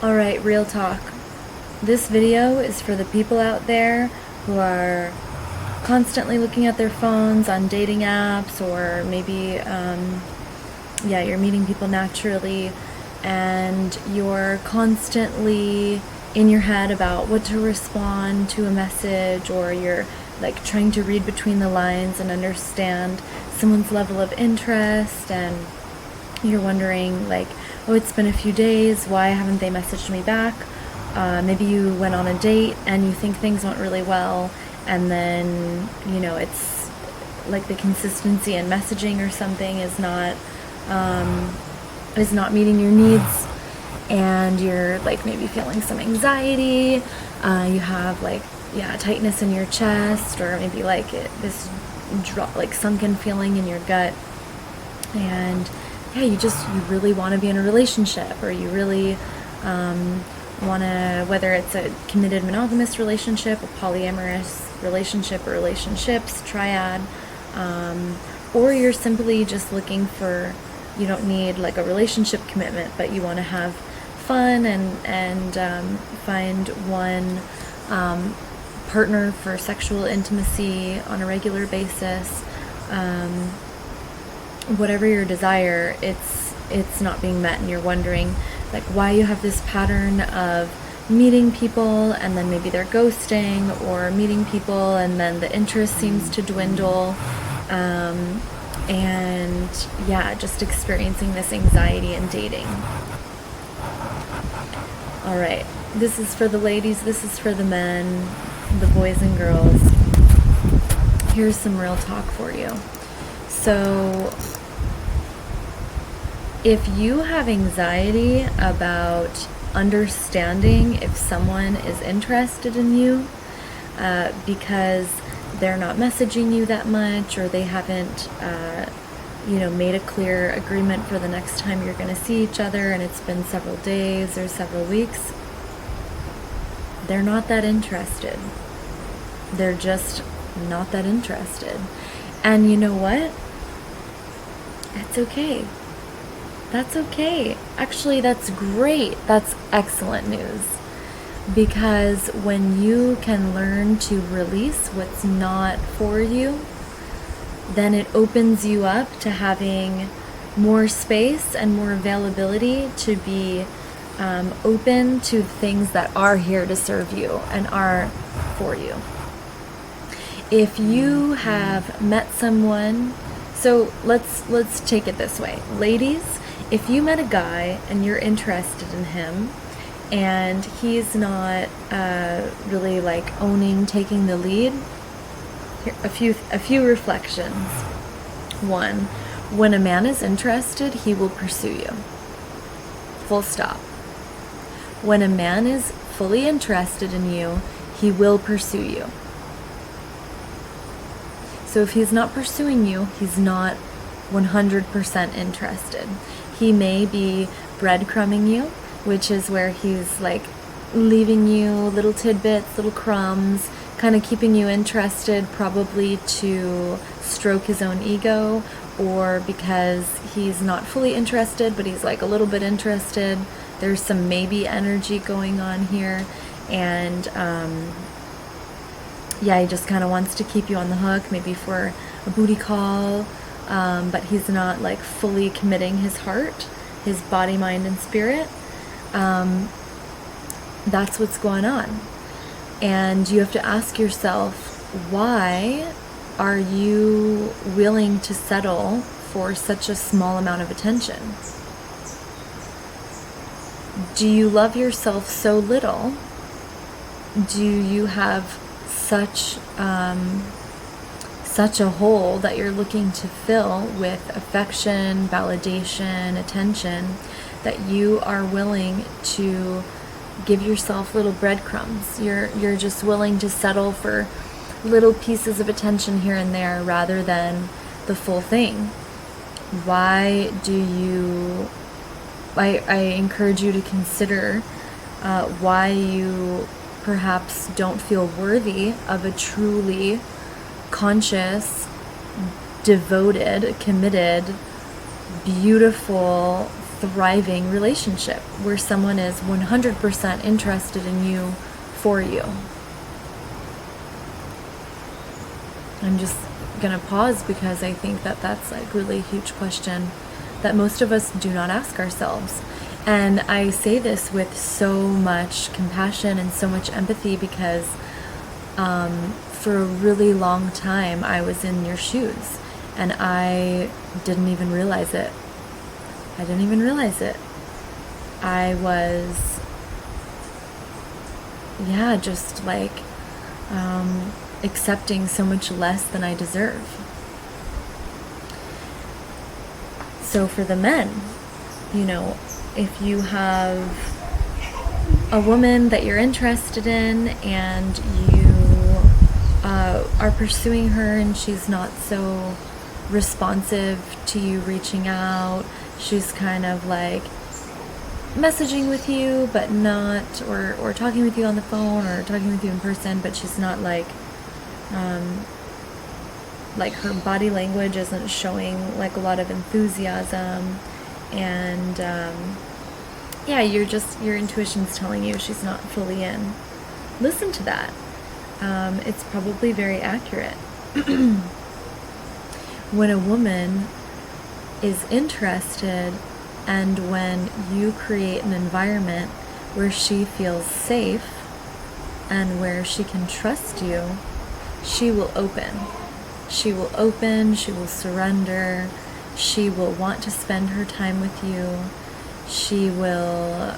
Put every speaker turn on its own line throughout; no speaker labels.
Alright, real talk. This video is for the people out there who are constantly looking at their phones on dating apps, or maybe, you're meeting people naturally and you're constantly in your head about what to respond to a message, or you're like trying to read between the lines and understand someone's level of interest, and you're wondering like, oh, it's been a few days, why haven't they messaged me back? Maybe you went on a date and you think things went really well, and then, it's like the consistency in messaging or something is not meeting your needs, and you're like maybe feeling some anxiety, you have like, tightness in your chest, or maybe like this sunken feeling in your gut, and you really want to be in a relationship, or you really want to, whether it's a committed monogamous relationship, a polyamorous relationship, or relationships, triad, or you're simply just looking for, you don't need like a relationship commitment, but you want to have fun and find one partner for sexual intimacy on a regular basis. Whatever your desire, it's not being met, and you're wondering like why you have this pattern of meeting people and then maybe they're ghosting, or meeting people and then the interest seems to dwindle, and just experiencing this anxiety in dating. All right, this is for the ladies, this is for the men, the boys and girls. Here's some real talk for you. So if you have anxiety about understanding if someone is interested in you, because they're not messaging you that much, or they haven't made a clear agreement for the next time you're going to see each other, and it's been several days or several weeks, they're not that interested. They're just not that interested. And you know what? It's okay. That's okay. Actually, that's great. That's excellent news. Because when you can learn to release what's not for you, then it opens you up to having more space and more availability to be open to things that are here to serve you and are for you. If you have met someone, so let's take it this way. Ladies, if you met a guy and you're interested in him, and he's not really like owning, taking the lead, here, a few reflections. One, when a man is interested, he will pursue you. Full stop. When a man is fully interested in you, he will pursue you. So if he's not pursuing you, he's not 100% interested. He may be breadcrumbing you, which is where he's like leaving you little tidbits, little crumbs, kind of keeping you interested, probably to stroke his own ego, or because he's not fully interested, but he's like a little bit interested. There's some maybe energy going on here, and he just kind of wants to keep you on the hook, maybe for a booty call, but he's not like fully committing his heart, his body, mind, and spirit. That's what's going on. And you have to ask yourself, why are you willing to settle for such a small amount of attention? Do you love yourself so little? Do you have such a hole that you're looking to fill with affection, validation, attention, that you are willing to give yourself little breadcrumbs? You're just willing to settle for little pieces of attention here and there rather than the full thing. Why do you... I encourage you to consider why you perhaps don't feel worthy of a truly conscious, devoted, committed, beautiful, thriving relationship where someone is 100% interested in you for you. I'm just going to pause because I think that that's like really a huge question that most of us do not ask ourselves. And I say this with so much compassion and so much empathy because for a really long time I was in your shoes and I didn't even realize it. I was, just like accepting so much less than I deserve. So for the men, if you have a woman that you're interested in and you are pursuing her and she's not so responsive to you reaching out, she's kind of like messaging with you but not, or talking with you on the phone or talking with you in person, but she's not like her body language isn't showing like a lot of enthusiasm, and your intuition's telling you she's not fully in. Listen to that. It's probably very accurate. When a woman is interested and when you create an environment where she feels safe and where she can trust you, she will open. She will open, she will surrender, she will want to spend her time with you, she will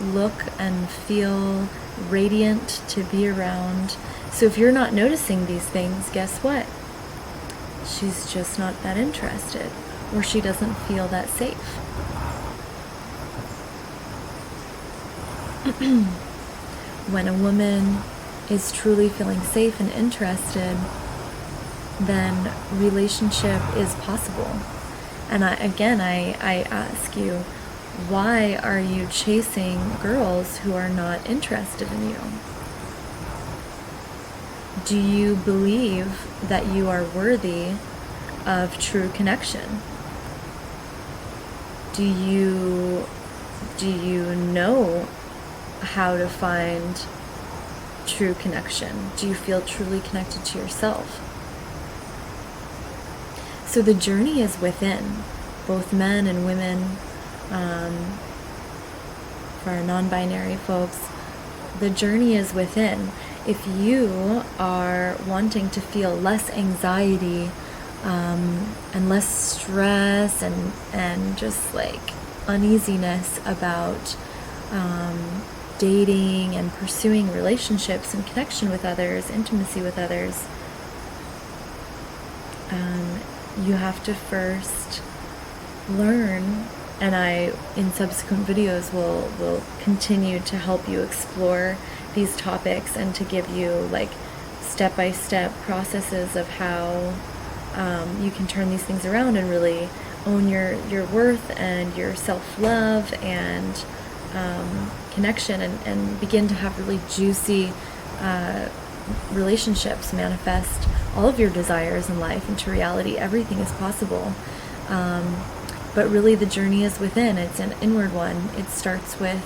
look and feel radiant to be around. So if you're not noticing these things, guess what? She's just not that interested, or she doesn't feel that safe. When a woman is truly feeling safe and interested, then relationship is possible. And I ask you, why are you chasing girls who are not interested in you? Do you believe that you are worthy of true connection? Do you know how to find true connection? Do you feel truly connected to yourself? So the journey is within, both men and women. For our non-binary folks, the journey is within. If you are wanting to feel less anxiety and less stress and just like uneasiness about dating and pursuing relationships and connection with others, intimacy with others, you have to first learn, and I, in subsequent videos, will continue to help you explore these topics and to give you like step-by-step processes of how you can turn these things around and really own your worth and your self-love and connection, and begin to have really juicy relationships, manifest all of your desires in life into reality. Everything is possible. But really the journey is within. It's an inward one. It starts with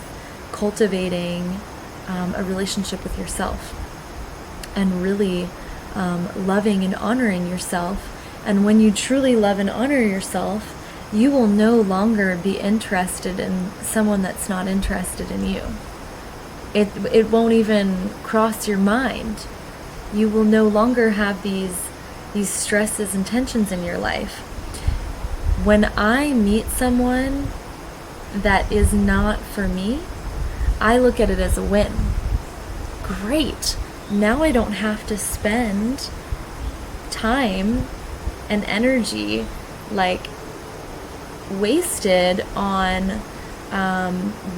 cultivating a relationship with yourself and really loving and honoring yourself. And when you truly love and honor yourself, you will no longer be interested in someone that's not interested in you. It won't even cross your mind. You will no longer have these stresses and tensions in your life. When I meet someone that is not for me, I look at it as a win. Great. Now I don't have to spend time and energy like wasted on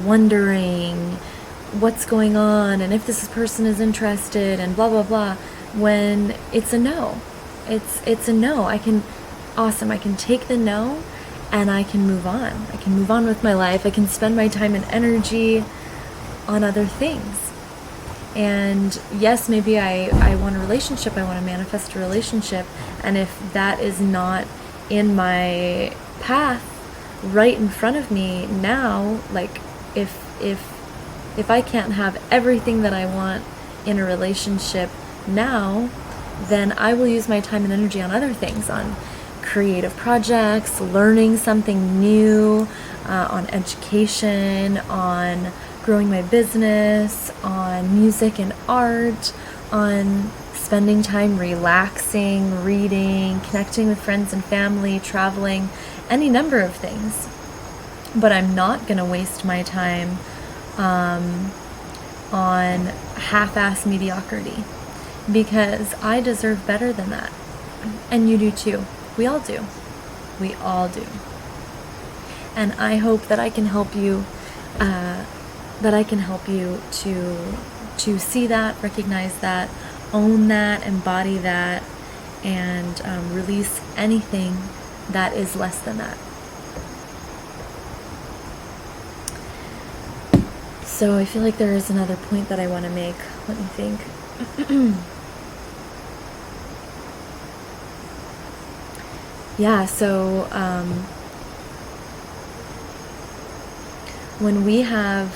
wondering what's going on and if this person is interested and blah blah blah, when it's a no. It's a no. I can take the no and I can move on. I can move on with my life. I can spend my time and energy on other things. And yes, maybe I want a relationship. I want to manifest a relationship. And if that is not in my path right in front of me now, like if I can't have everything that I want in a relationship now, then I will use my time and energy on other things, on creative projects, learning something new, on education, on growing my business, on music and art, on spending time relaxing, reading, connecting with friends and family, traveling, any number of things. But I'm not going to waste my time on half-ass mediocrity, because I deserve better than that. And you do too. We all do. We all do. And I hope that I can help you to see that, recognize that, own that, embody that, and release anything that is less than that. So I feel like there is another point that I want to make. Let me think. Yeah, so when we have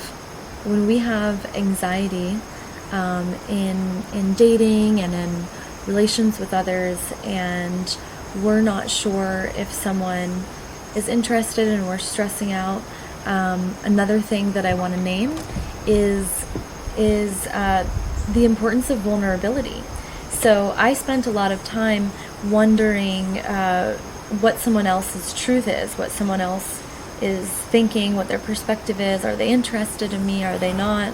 anxiety in dating and in relations with others, and we're not sure if someone is interested and we're stressing out, another thing that I want to name is the importance of vulnerability. So I spent a lot of time wondering what someone else's truth is, what someone else is thinking, what their perspective is. Are they interested in me? Are they not?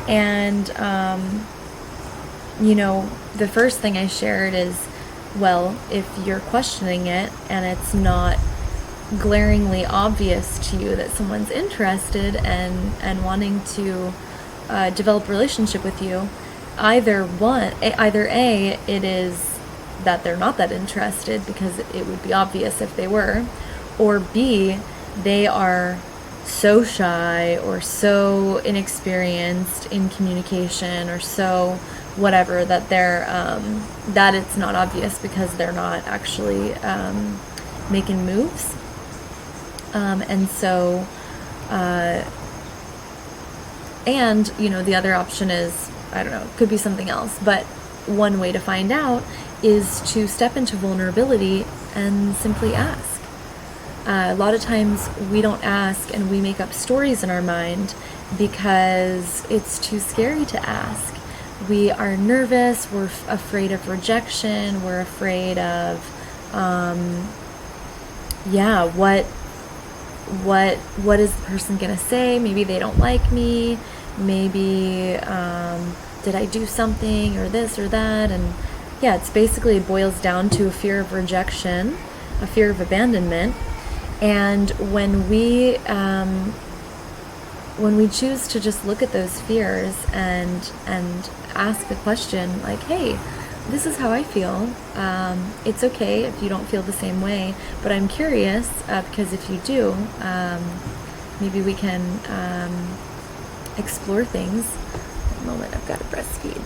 And the first thing I shared is, well, if you're questioning it and it's not glaringly obvious to you that someone's interested and wanting to develop a relationship with you, either A, it is that they're not that interested, because it would be obvious if they were, or B, they are so shy or so inexperienced in communication or so whatever that they're that it's not obvious because they're not actually making moves. And so and the other option is, I don't know, it could be something else, but one way to find out is to step into vulnerability and simply ask. A lot of times we don't ask, and we make up stories in our mind because it's too scary to ask. We are nervous, we're afraid of rejection, we're afraid of what is the person gonna say? Maybe they don't like me, maybe did I do something or this or that? And yeah, it's basically, it boils down to a fear of rejection, a fear of abandonment. And when we choose to just look at those fears and ask the question, like, hey, this is how I feel. It's okay if you don't feel the same way, but I'm curious because if you do, maybe we can explore things. One moment, I've got to breastfeed.